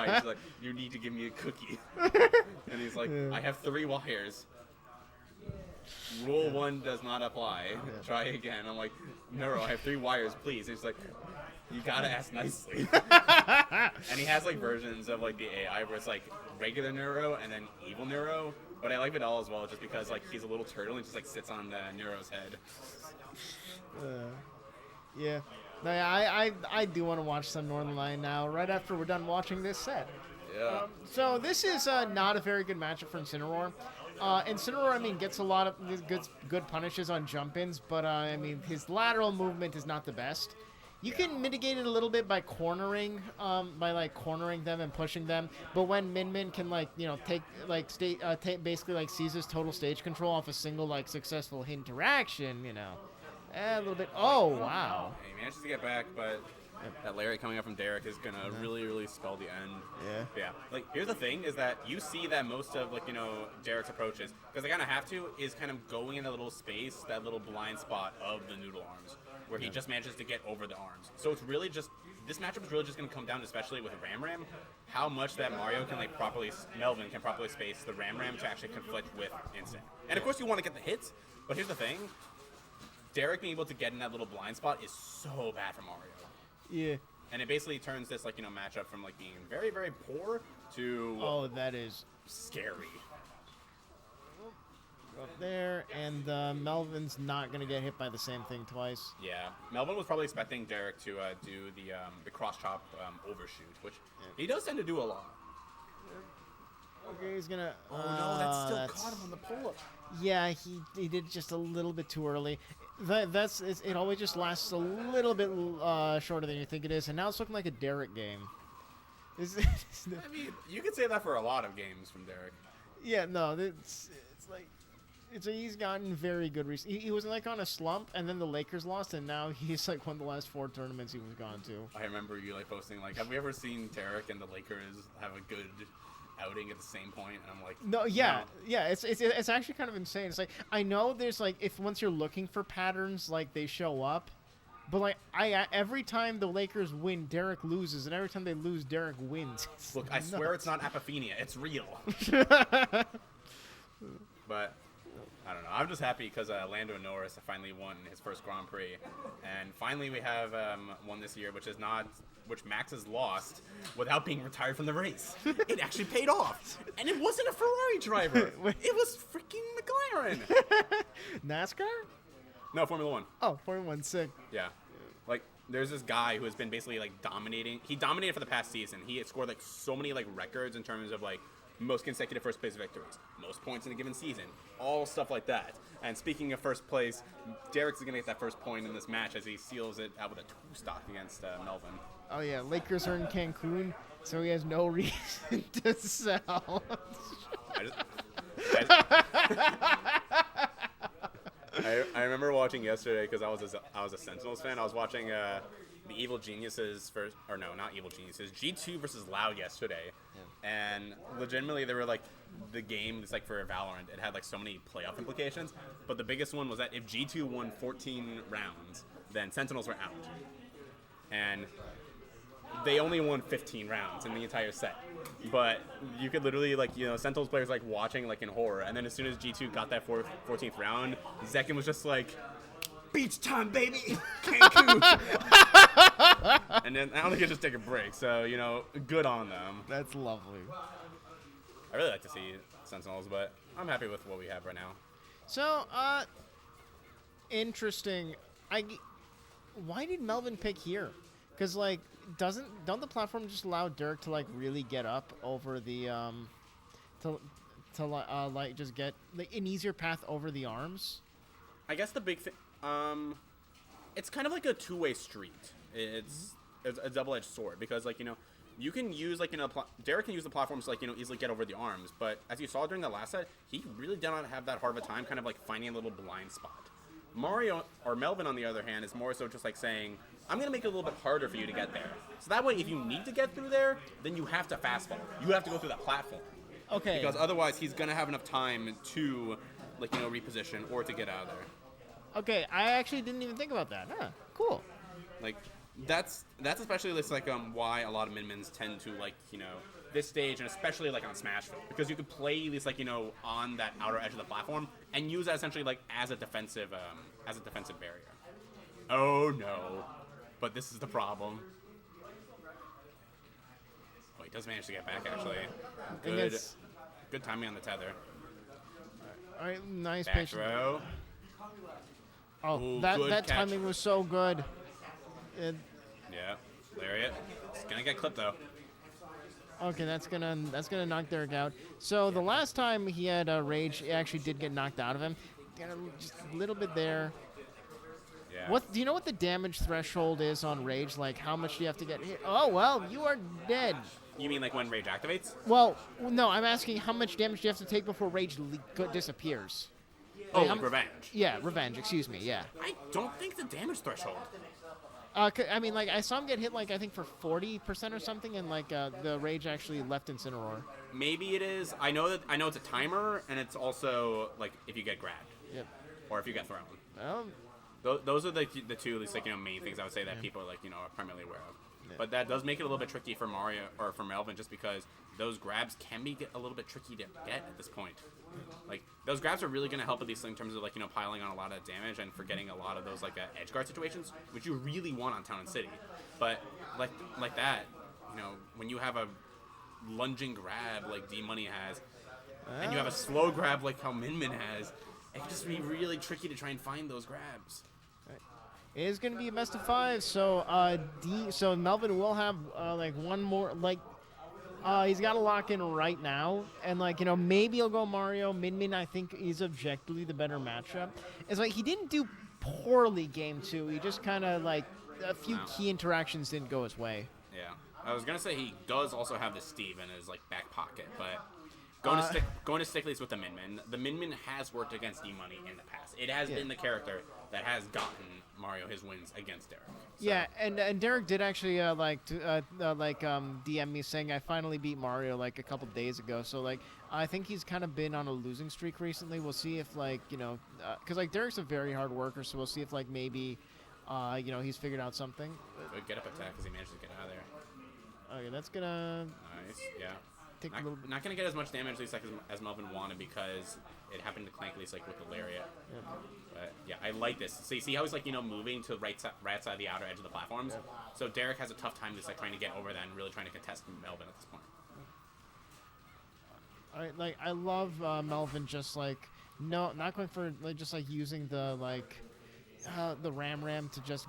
why. He's like, you need to give me a cookie. And he's like, I have 3 wires. Rule 1 does not apply. Try again. I'm like, Neuro, I have 3 wires, please. And he's like, you gotta ask nicely. And he has like versions of like the AI where it's like regular Neuro and then evil Neuro. But I like Vidal as well just because like he's a little turtle and just like sits on the Neuro's head. Yeah. No, yeah, I do want to watch some Northern Lion now, right after we're done watching this set. Yeah. So this is not a very good matchup for Incineroar. Incineroar, I mean, gets a lot of good punishes on jump-ins, but I mean, his lateral movement is not the best. You can mitigate it a little bit by cornering, cornering them and pushing them. But when Min can take basically like seizes total stage control off a single like successful interaction, a little bit. Oh wow! He manages to get back, but that lariat coming up from Derek is gonna really spell the end. Yeah. Like here's the thing: is that you see that most of Derek's approaches, because they kind of have to, is kind of going in a little space, that little blind spot of the noodle arms, where he just manages to get over the arms. So it's really just this matchup is really just gonna come down, especially with Ram, how much that Melvin can properly space the Ram to actually conflict with Instant. And of course you want to get the hits, but here's the thing. Derek being able to get in that little blind spot is so bad for Mario. Yeah. And it basically turns this matchup from being very, very poor to that is scary. Up there, and Melvin's not gonna get hit by the same thing twice. Yeah, Melvin was probably expecting Derek to do the cross chop overshoot, which he does tend to do a lot. Okay, he's gonna. Oh no, that's still caught him on the pull-up. Yeah, he did just a little bit too early. It always just lasts a little bit shorter than you think it is, and now it's looking like a Derek game. I mean, you could say that for a lot of games from Derek. Yeah, no, it's like he's gotten very good recently. He was on a slump, and then the Lakers lost, and now he's won the last 4 tournaments he was gone to. I remember you posting have we ever seen Derek and the Lakers have a good outing at the same point? And I'm like, no. It's actually kind of insane. It's I know there's if once you're looking for patterns, they show up, but every time the Lakers win, Derek loses, and every time they lose, Derek wins. Look, I swear it's not apophenia. It's real. But I don't know. I'm just happy because Lando Norris finally won his first Grand Prix, and finally we have one this year, which Max has lost without being retired from the race. It actually paid off, and it wasn't a Ferrari driver. It was freaking McLaren. NASCAR? No, Formula 1. Oh, Formula 1, sick. Yeah. There's this guy who has been basically dominating. He dominated for the past season. He had scored so many records in terms of most consecutive first place victories, most points in a given season, all stuff like that. And speaking of first place, Derek's gonna get that first point in this match as he seals it out with a 2-stock against Melvin. Oh yeah, Lakers are in Cancun, so he has no reason to sell. I remember watching yesterday because I was a Sentinels fan. I was watching the Evil Geniuses not Evil Geniuses, G2 versus Loud yesterday, and legitimately they were the game is for Valorant. It had so many playoff implications, but the biggest one was that if G2 won 14 rounds, then Sentinels were out, and they only won 15 rounds in the entire set. But you could literally Sentinels players watching in horror, and then as soon as G2 got that 14th round, Zekin was just beach time, baby, Cancun. And then I don't think he'll just take a break. So good on them. That's lovely. I really like to see Sentinels, but I'm happy with what we have right now. So, interesting. Why did Melvin pick here? Because don't the platform just allow Derek to really get up over the just get an easier path over the arms? I guess the big thing, it's kind of a two-way street. It's a double-edged sword because you can use Derek can use the platforms to easily get over the arms, but as you saw during the last set, he really did not have that hard of a time kind of finding a little blind spot. Mario or Melvin, on the other hand, is more so just saying, I'm going to make it a little bit harder for you to get there. So that way, if you need to get through there, then you have to fast fall. You have to go through that platform. Okay. Because otherwise, he's going to have enough time to, reposition or to get out of there. Okay, I actually didn't even think about that. Huh, cool. That's especially this like why a lot of min-mins tend to like this stage, and especially like on Smashville, because you could play this like on that outer edge of the platform and use that essentially like as a defensive barrier. Oh no, but this is the problem. Oh, he does manage to get back actually. Good timing on the tether. All right, nice Back patient. throw. Oh, Ooh, that catch. timing was so good. Yeah, lariat. It's gonna get clipped though. Okay, that's gonna knock Derek out. So the last time he had rage, he actually did get knocked out of him. Just a little bit there. Yeah. What do you know what the damage threshold is on rage? Like how much do you have to get hit? Oh well, you are dead. You mean like when rage activates? Well, no, I'm asking how much damage do you have to take before rage disappears? Oh, like revenge. Yeah, revenge. Excuse me. Yeah. I don't think the damage threshold. I mean, like I saw him get hit like I think for 40% or something, and like the rage actually left Incineroar. Maybe it is. I know it's a timer, and it's also like if you get grabbed. Yep. Or if you get thrown. Well, Those are the two at least like main things I would say that people are like are primarily aware of. Yeah. But that does make it a little bit tricky for Mario or for Melvin, just because those grabs can be a little bit tricky to get at this point. Like those grabs are really going to help at least in terms of like piling on a lot of damage and for getting a lot of those like edge guard situations, which you really want on Towne and City. But like that, when you have a lunging grab like D Money has, and you have a slow grab like how Min has, it can just be really tricky to try and find those grabs. It is going to be a best of 5, so so Melvin will have like one more he's got to lock in right now, and maybe he'll go Mario. Min I think is objectively the better matchup. It's like he didn't do poorly game 2. He just kind of like a few key interactions didn't go his way. Yeah, I was gonna say he does also have the Steve in his like back pocket, but going to stick leads with the Min. The Min has worked against D Money in the past. It has been the character that has gotten Mario his wins against Derek. So. Yeah, and Derek did actually DM me saying I finally beat Mario like a couple days ago. So like I think he's kind of been on a losing streak recently. We'll see if because like Derek's a very hard worker, so we'll see if like maybe he's figured out something. Good get up attack because he managed to get out of there. Okay, that's gonna. Nice, yeah. Not gonna get as much damage at least like as Melvin wanted because it happened to clank at least like with the lariat. Yeah. But yeah, I like this. So you see how he's like moving to the right side of the outer edge of the platforms. Yeah. So Derek has a tough time just like trying to get over that and really trying to contest Melvin at this point. I love Melvin just like not going for just like using the the ram to just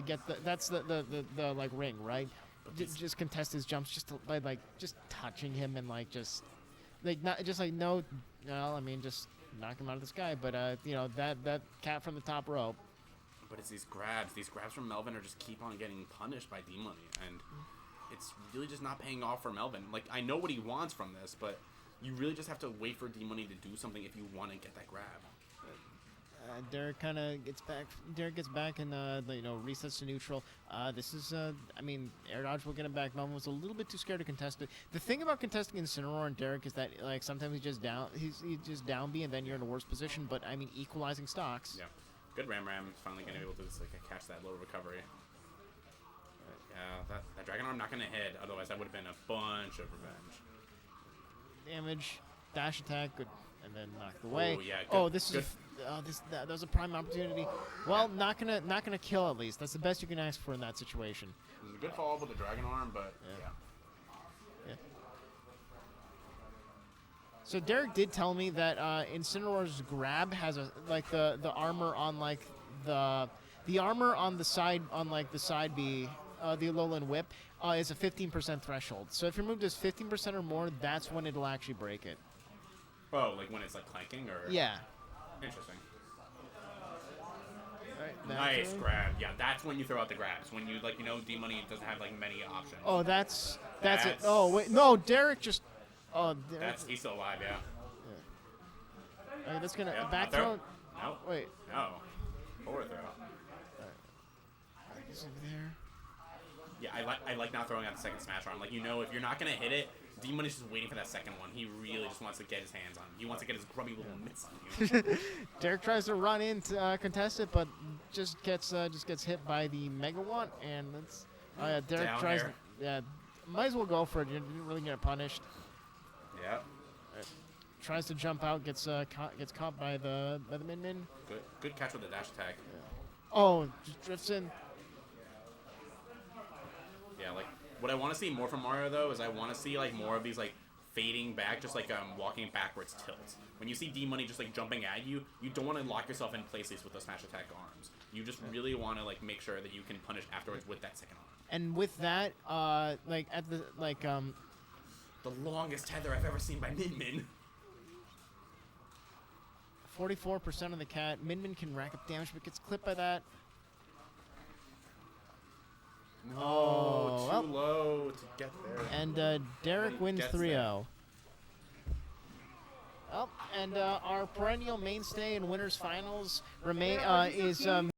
get that's the like ring, right? Just contest his jumps just just touching him and just knock him out of the sky, but that cat from the top rope. But it's these grabs from Melvin are just keep on getting punished by D Money, and it's really just not paying off for Melvin. Like I know what he wants from this, but you really just have to wait for D Money to do something if you want to get that grab. Derek kind of gets back. Derek gets back and resets to neutral. This is air dodge will get him back. Melvin was a little bit too scared to contest it. The thing about contesting Incineroar and Derek is that like sometimes he's just down B and then you're in a worse position. But equalizing stocks. Yeah, good Ram is finally gonna be able to just catch that little recovery. Yeah, that Dragon Arm not gonna hit. Otherwise, that would have been a bunch of revenge. Damage, dash attack, good, and then knocked away. Oh yeah. That was a prime opportunity. Well, not gonna kill at least. That's the best you can ask for in that situation. It was a good follow with the Dragon Arm, but yeah. So Derek did tell me that Incineroar's grab has the armor on the armor on the side the side B, the Alolan Whip is a 15% threshold. So if your move does 15% or more, that's when it'll actually break it. Oh, like when it's clanking or? Yeah. Interesting. Right, nice grab. Yeah, that's when you throw out the grabs. When you D Money doesn't have many options. Oh, that's it. Oh wait, no, Derek just. Oh, he's still alive. Yeah. Okay, that's gonna back throw. No. Wait. No. Forward throw. He's over there. Yeah, I like not throwing out the second smash arm. If you're not gonna hit it, D-Money's just waiting for that second one. He really just wants to get his hands on it. He wants to get his grubby little mitts on you. Derek tries to run in to contest it, but just gets hit by the Mega One, and that's Derek Down tries. air. Yeah, might as well go for it. You didn't really get punished. Yeah. Tries to jump out, gets caught by the Min. Good catch with the dash attack. Oh, just drifts in. Yeah, like what I want to see more from Mario though is I want to see like more of these like fading back, just like walking backwards tilts. When you see D-Money just like jumping at you, you don't want to lock yourself in places with the smash attack arms. You just really want to like make sure that you can punish afterwards with that second arm. And with that, like at the The longest tether I've ever seen by Min. 44% of the cat, Min can rack up damage, but gets clipped by that. No, well. too low to get there. And Derek wins Gets 3-0. Oh, and our perennial mainstay in winners finals is